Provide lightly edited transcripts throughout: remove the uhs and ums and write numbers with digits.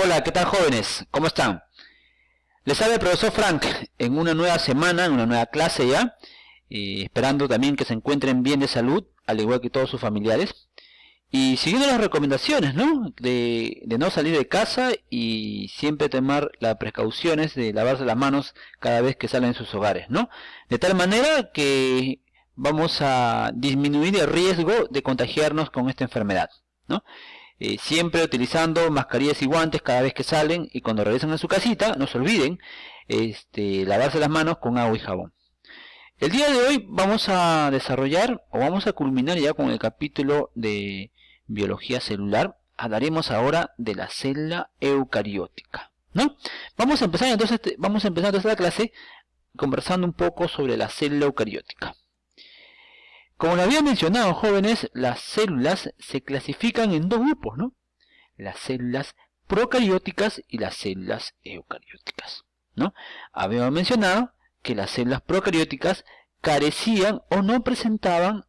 Hola, ¿qué tal jóvenes? ¿Cómo están? Les habla el profesor Frank en una nueva semana, en una nueva clase ya, esperando también que se encuentren bien de salud, al igual que todos sus familiares. Y siguiendo las recomendaciones, ¿no? De no salir de casa y siempre tomar las precauciones de lavarse las manos cada vez que salen de sus hogares, ¿no? De tal manera que vamos a disminuir el riesgo de contagiarnos con esta enfermedad, ¿no? Siempre utilizando mascarillas y guantes cada vez que salen, y cuando regresan a su casita no se olviden lavarse las manos con agua y jabón. El día de hoy vamos a desarrollar o vamos a culminar ya con el capítulo de biología celular. Hablaremos ahora de la célula eucariótica, ¿no? Vamos a empezar entonces la clase conversando un poco sobre la célula eucariótica. Como lo había mencionado, jóvenes, las células se clasifican en dos grupos, ¿no? Las células procarióticas y las células eucarióticas, ¿no? Habíamos mencionado que las células procarióticas carecían o no presentaban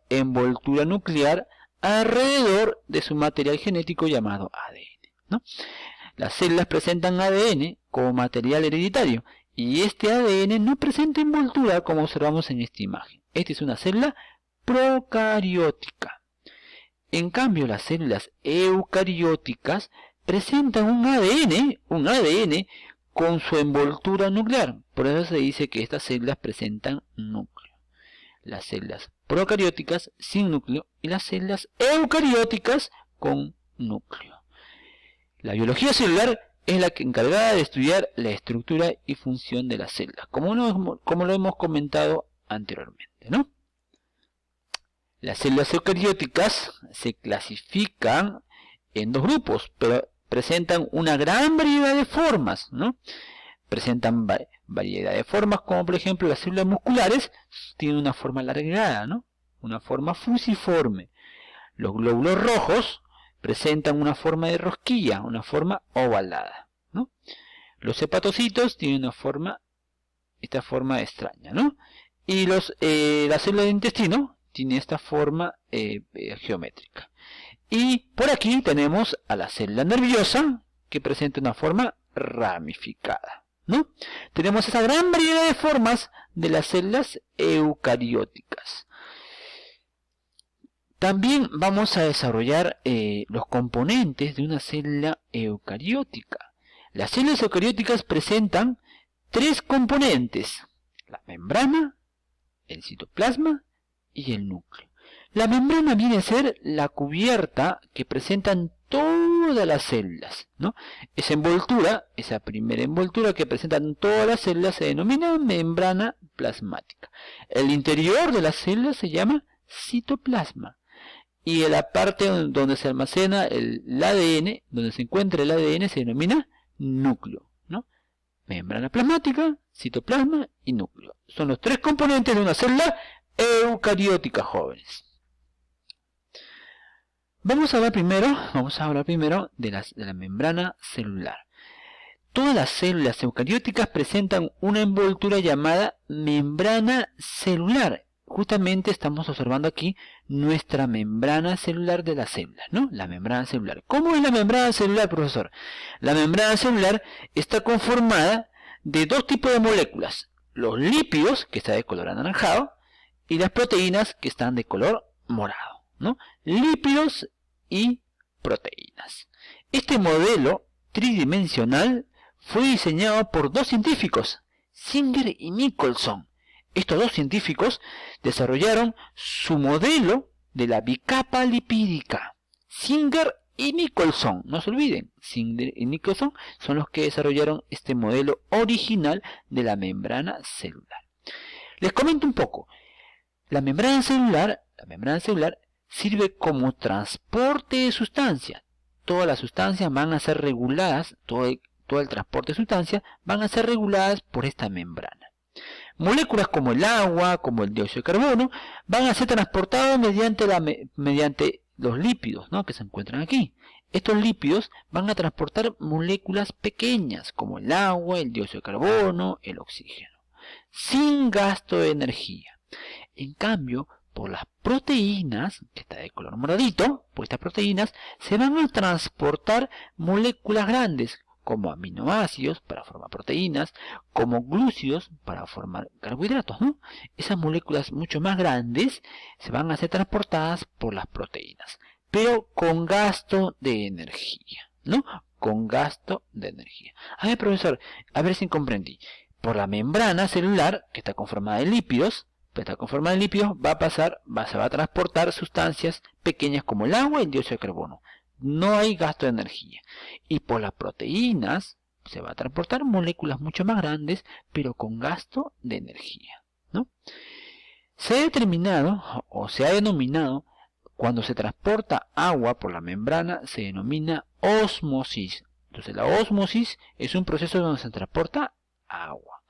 envoltura nuclear alrededor de su material genético llamado ADN, ¿no? Las células presentan ADN como material hereditario y este ADN no presenta envoltura como observamos en esta imagen. Esta es una célula procariótica. En cambio, las células eucarióticas presentan un ADN con su envoltura nuclear. Por eso se dice que estas células presentan núcleo. Las células procarióticas sin núcleo y las células eucarióticas con núcleo. La biología celular es la encargada de estudiar la estructura y función de las células, como lo hemos comentado anteriormente, ¿no? Las células eucarióticas se clasifican en dos grupos, pero presentan una gran variedad de formas, ¿no? Presentan variedad de formas, como por ejemplo las células musculares tienen una forma alargada, ¿no? Una forma fusiforme. Los glóbulos rojos presentan una forma de rosquilla, una forma ovalada, ¿no? Los hepatocitos tienen esta forma extraña, ¿no? Y la célula de intestino tiene esta forma geométrica. Y por aquí tenemos a la célula nerviosa, que presenta una forma ramificada, ¿no? Tenemos esa gran variedad de formas de las células eucarióticas. También vamos a desarrollar los componentes de una célula eucariótica. Las células eucarióticas presentan tres componentes: la membrana, el citoplasma y el núcleo. La membrana viene a ser la cubierta que presentan todas las células, ¿no? Esa primera envoltura que presentan todas las células se denomina membrana plasmática. El interior de la célula se llama citoplasma. Y en la parte donde se almacena el ADN, donde se encuentra el ADN, se denomina núcleo, ¿no? Membrana plasmática, citoplasma y núcleo. Son los tres componentes de una célula eucariótica, jóvenes. Vamos a hablar primero de la membrana celular. Todas las células eucarióticas presentan una envoltura llamada membrana celular. Justamente estamos observando aquí nuestra membrana celular de las células, ¿no? La membrana celular. ¿Cómo es la membrana celular, profesor? La membrana celular está conformada de dos tipos de moléculas: los lípidos, que está de color anaranjado, y las proteínas, que están de color morado, ¿no? Lípidos y proteínas. Este modelo tridimensional fue diseñado por dos científicos, Singer y Nicholson. Estos dos científicos desarrollaron su modelo de la bicapa lipídica. Singer y Nicholson, no se olviden, Singer y Nicholson son los que desarrollaron este modelo original de la membrana celular. Les comento un poco. La membrana celular sirve como transporte de sustancias. Todas las sustancias van a ser reguladas, todo el transporte de sustancias van a ser reguladas por esta membrana. Moléculas como el agua, como el dióxido de carbono, van a ser transportadas mediante los lípidos, ¿no?, que se encuentran aquí. Estos lípidos van a transportar moléculas pequeñas como el agua, el dióxido de carbono, el oxígeno, sin gasto de energía. En cambio, por las proteínas, que está de color moradito, pues estas proteínas se van a transportar moléculas grandes, como aminoácidos para formar proteínas, como glúcidos para formar carbohidratos, ¿no? Esas moléculas mucho más grandes se van a ser transportadas por las proteínas, pero con gasto de energía, ¿no? Con gasto de energía. A ver, profesor, a ver si comprendí. Por la membrana celular, que está conformada de lípidos, se va a transportar sustancias pequeñas como el agua y el dióxido de carbono. No hay gasto de energía. Y por las proteínas se va a transportar moléculas mucho más grandes, pero con gasto de energía, ¿no? Se ha determinado, o se ha denominado, cuando se transporta agua por la membrana, se denomina ósmosis. Entonces la ósmosis es un proceso donde se transporta agua.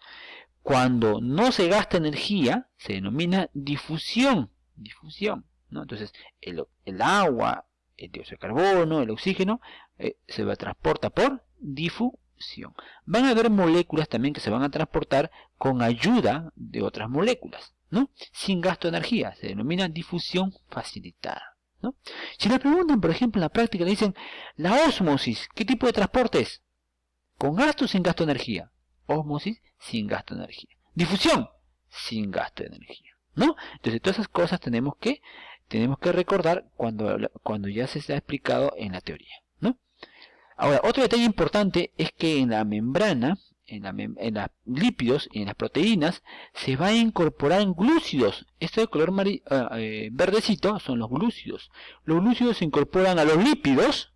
Cuando no se gasta energía, se denomina difusión, ¿no? Entonces el agua, el dióxido de carbono, el oxígeno, se transporta por difusión. Van a haber moléculas también que se van a transportar con ayuda de otras moléculas, ¿no? Sin gasto de energía, se denomina difusión facilitada, ¿no? Si le preguntan, por ejemplo, en la práctica, le dicen, la ósmosis, ¿qué tipo de transporte es? ¿Con gasto o sin gasto de energía? Ósmosis, sin gasto de energía. Difusión, sin gasto de energía, ¿no? Entonces, todas esas cosas tenemos que recordar cuando ya se está explicado en la teoría, ¿no? Ahora, otro detalle importante es que en la membrana, en los lípidos y en las proteínas, se va a incorporar glúcidos. Esto de color verdecito son los glúcidos. Los glúcidos se incorporan a los lípidos,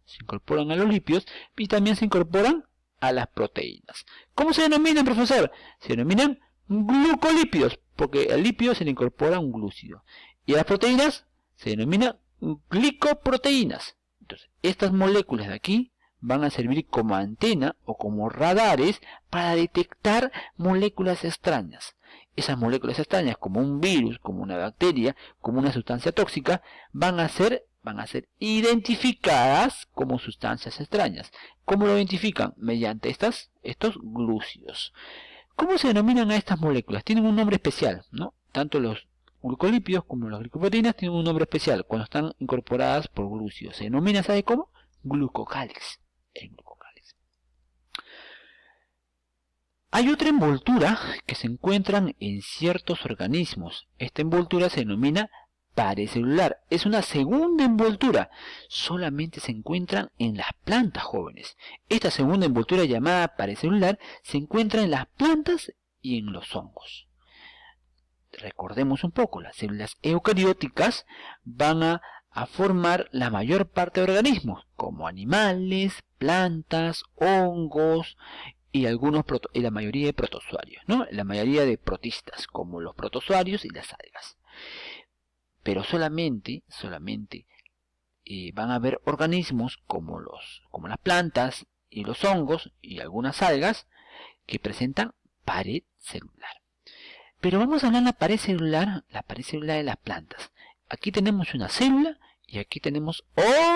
y también se incorporan a las proteínas. ¿Cómo se denominan, profesor? Se denominan glucolípidos, porque al lípido se le incorpora un glúcido. Y a las proteínas se denominan glicoproteínas. Entonces, estas moléculas de aquí van a servir como antena o como radares para detectar moléculas extrañas. Esas moléculas extrañas, como un virus, como una bacteria, como una sustancia tóxica, van a ser identificadas como sustancias extrañas. ¿Cómo lo identifican? Mediante estos glúcidos. ¿Cómo se denominan a estas moléculas? Tienen un nombre especial, ¿no? Tanto los glucolípidos como las glicoproteínas tienen un nombre especial cuando están incorporadas por glúcidos. Se denomina, ¿sabe cómo? Glucocálix. El glucocálix. Hay otra envoltura que se encuentran en ciertos organismos. Esta envoltura se denomina pared celular. Es una segunda envoltura. Solamente se encuentran en las plantas jóvenes. Esta segunda envoltura llamada pared celular se encuentra en las plantas y en los hongos. Recordemos un poco, las células eucarióticas van a formar la mayor parte de organismos, como animales, plantas, hongos y la mayoría de protozoarios, ¿no? La mayoría de protistas, como los protozoarios y las algas. Pero solamente van a haber organismos como las plantas y los hongos y algunas algas que presentan pared celular. Pero vamos a hablar de la pared celular de las plantas. Aquí tenemos una célula y aquí tenemos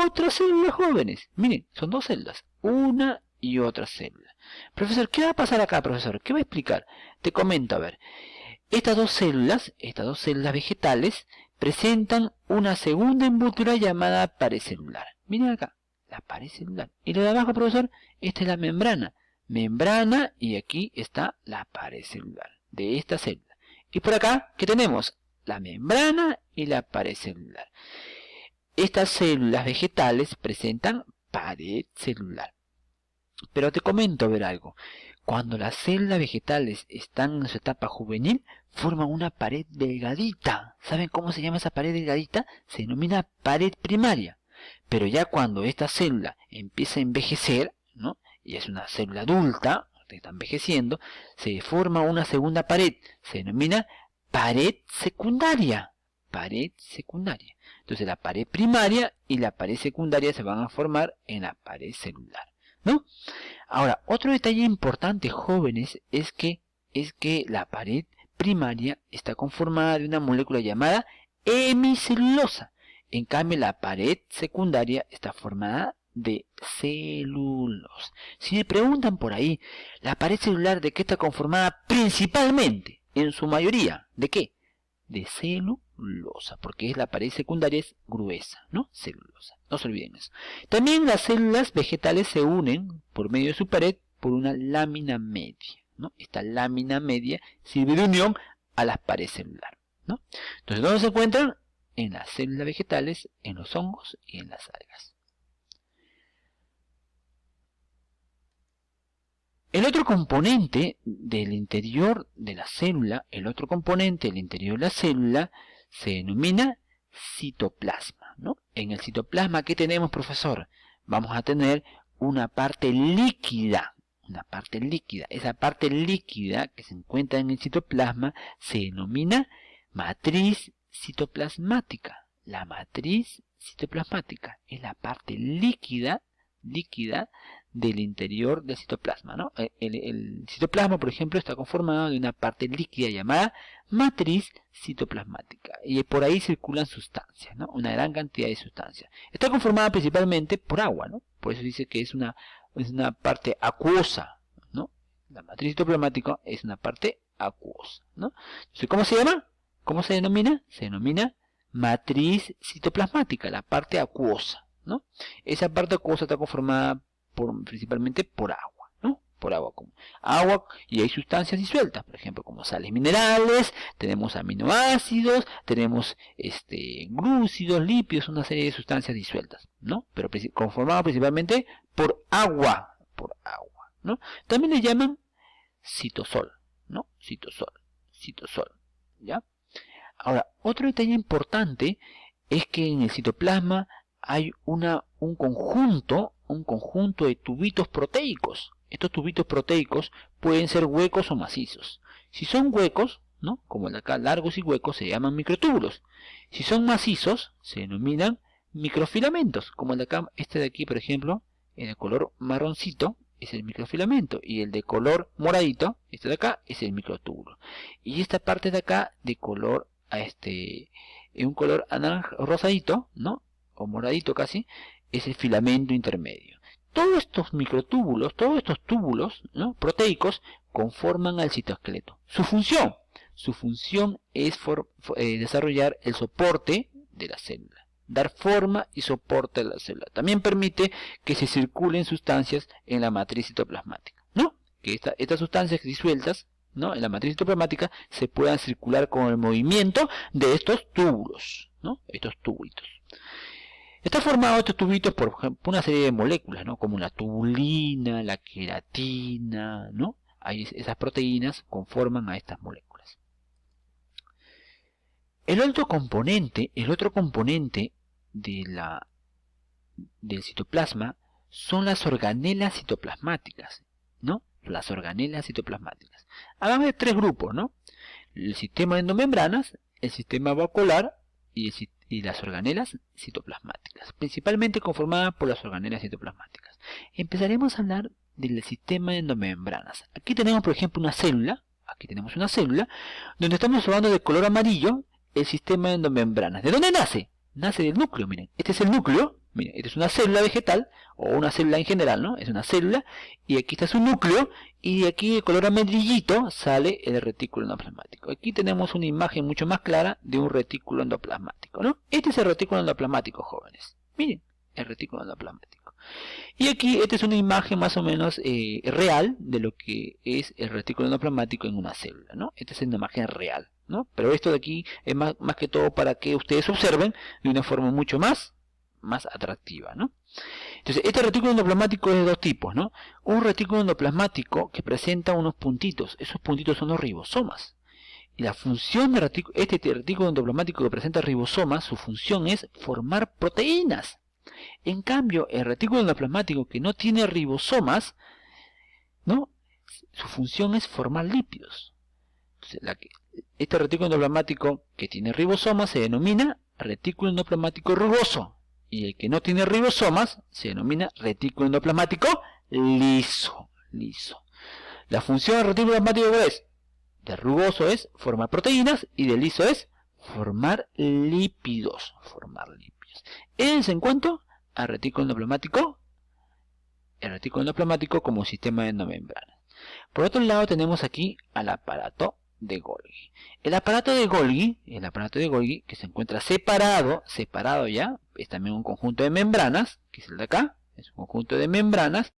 otras células jóvenes. Miren, son dos células, una y otra célula. Profesor, ¿qué va a pasar acá, profesor? ¿Qué va a explicar? Te comento, a ver. Estas dos células vegetales, presentan una segunda envoltura llamada pared celular. Miren acá, la pared celular. Y lo de abajo, profesor, esta es la membrana. Membrana y aquí está la pared celular de esta célula. Y por acá, ¿qué tenemos? La membrana y la pared celular. Estas células vegetales presentan pared celular. Pero te comento, a ver algo. Cuando las células vegetales están en su etapa juvenil, forman una pared delgadita. ¿Saben cómo se llama esa pared delgadita? Se denomina pared primaria. Pero ya cuando esta célula empieza a envejecer, ¿no? Y es una célula adulta, que está envejeciendo, se forma una segunda pared. Se denomina pared secundaria. Pared secundaria. Entonces la pared primaria y la pared secundaria se van a formar en la pared celular, ¿no? Ahora, otro detalle importante, jóvenes, es que la pared primaria está conformada de una molécula llamada hemicelulosa. En cambio, la pared secundaria está formada de celulosa. Si me preguntan por ahí, ¿la pared celular de qué está conformada? Principalmente, en su mayoría, ¿de qué? De celulosa. celulosa, porque la pared secundaria es gruesa, ¿no? Celulosa, no se olviden eso. También las células vegetales se unen por medio de su pared por una lámina media, ¿no? Esta lámina media sirve de unión a las paredes celulares, ¿no? Entonces, ¿dónde se encuentran? En las células vegetales, en los hongos y en las algas. El otro componente del interior de la célula, se denomina citoplasma, ¿no? En el citoplasma, ¿qué tenemos, profesor? Vamos a tener una parte líquida. Esa parte líquida que se encuentra en el citoplasma se denomina matriz citoplasmática. La matriz citoplasmática es la parte líquida del interior del citoplasma, ¿no? El citoplasma, por ejemplo, está conformado de una parte líquida llamada matriz citoplasmática, y por ahí circulan sustancias, ¿no? Una gran cantidad de sustancias. Está conformada principalmente por agua, ¿no? Por eso dice que es una parte acuosa, ¿no? La matriz citoplasmática es una parte acuosa, ¿no? Entonces, ¿cómo se llama? ¿Cómo se denomina? Se denomina matriz citoplasmática, la parte acuosa, ¿no? Esa parte acuosa está conformada principalmente por agua, ¿no? Por agua común. Agua, y hay sustancias disueltas, por ejemplo, como sales minerales, tenemos aminoácidos, tenemos glúcidos, lípidos, una serie de sustancias disueltas, ¿no? Pero conformado principalmente por agua, ¿no? También le llaman citosol, ¿no? Citosol, ¿ya? Ahora, otro detalle importante es que en el citoplasma hay un conjunto de tubitos proteicos. Estos tubitos proteicos pueden ser huecos o macizos. Si son huecos, ¿no? Como el de acá, largos y huecos, se llaman microtúbulos. Si son macizos, se denominan microfilamentos, como el de acá, este de aquí, por ejemplo, en el color marroncito es el microfilamento, y el de color moradito, este de acá, es el microtúbulo. Y esta parte de acá, de color en un color anaranjado, rosadito, ¿no? O moradito casi, es el filamento intermedio. Todos estos microtúbulos, todos estos túbulos, ¿no? Proteicos, conforman al citoesqueleto. Su función es desarrollar el soporte de la célula, dar forma y soporte a la célula. También permite que se circulen sustancias en la matriz citoplasmática, ¿no? Que estas sustancias disueltas, ¿no? En la matriz citoplasmática se puedan circular con el movimiento de estos túbulos, ¿no? Estos tubitos. Está formado estos tubitos por una serie de moléculas, ¿no? Como la tubulina, la queratina, ¿no? Esas proteínas conforman a estas moléculas. El otro componente del citoplasma son las organelas citoplasmáticas, ¿no? Las organelas citoplasmáticas. Hablamos de tres grupos, ¿no? El sistema de endomembranas, el sistema vacuolar y las organelas citoplasmáticas, principalmente conformadas por las organelas citoplasmáticas. Empezaremos a hablar del sistema de endomembranas. Aquí tenemos, por ejemplo, una célula, donde estamos hablando de color amarillo, el sistema de endomembranas. ¿De dónde nace? Nace del núcleo, miren. Este es el núcleo, miren, esta es una célula vegetal, o una célula en general, ¿no? Es una célula, y aquí está su núcleo, y de aquí de color amarillito sale el retículo endoplasmático. Aquí tenemos una imagen mucho más clara de un retículo endoplasmático, ¿no? Este es el retículo endoplasmático, jóvenes. Miren, el retículo endoplasmático. Y aquí esta es una imagen más o menos real de lo que es el retículo endoplasmático en una célula, ¿no? Esta es una imagen real, ¿no? Pero esto de aquí es más que todo para que ustedes observen de una forma mucho más atractiva, ¿no? Entonces, este retículo endoplasmático es de dos tipos, ¿no? Un retículo endoplasmático que presenta unos puntitos. Esos puntitos son los ribosomas. Y la función de este retículo endoplasmático que presenta ribosomas, su función es formar proteínas. En cambio, el retículo endoplasmático que no tiene ribosomas, ¿no? Su función es formar lípidos. Entonces, este retículo endoplasmático que tiene ribosomas se denomina retículo endoplasmático rugoso. Y el que no tiene ribosomas se denomina retículo endoplasmático liso. La función del retículo endoplasmático es, de rugoso es formar proteínas y de liso es formar lípidos. En cuanto al retículo endoplasmático, el retículo endoplasmático como sistema de endomembranas. Por otro lado tenemos aquí al aparato de Golgi. El aparato de Golgi, que se encuentra separado ya, es también un conjunto de membranas, que es el de acá, es un conjunto de membranas,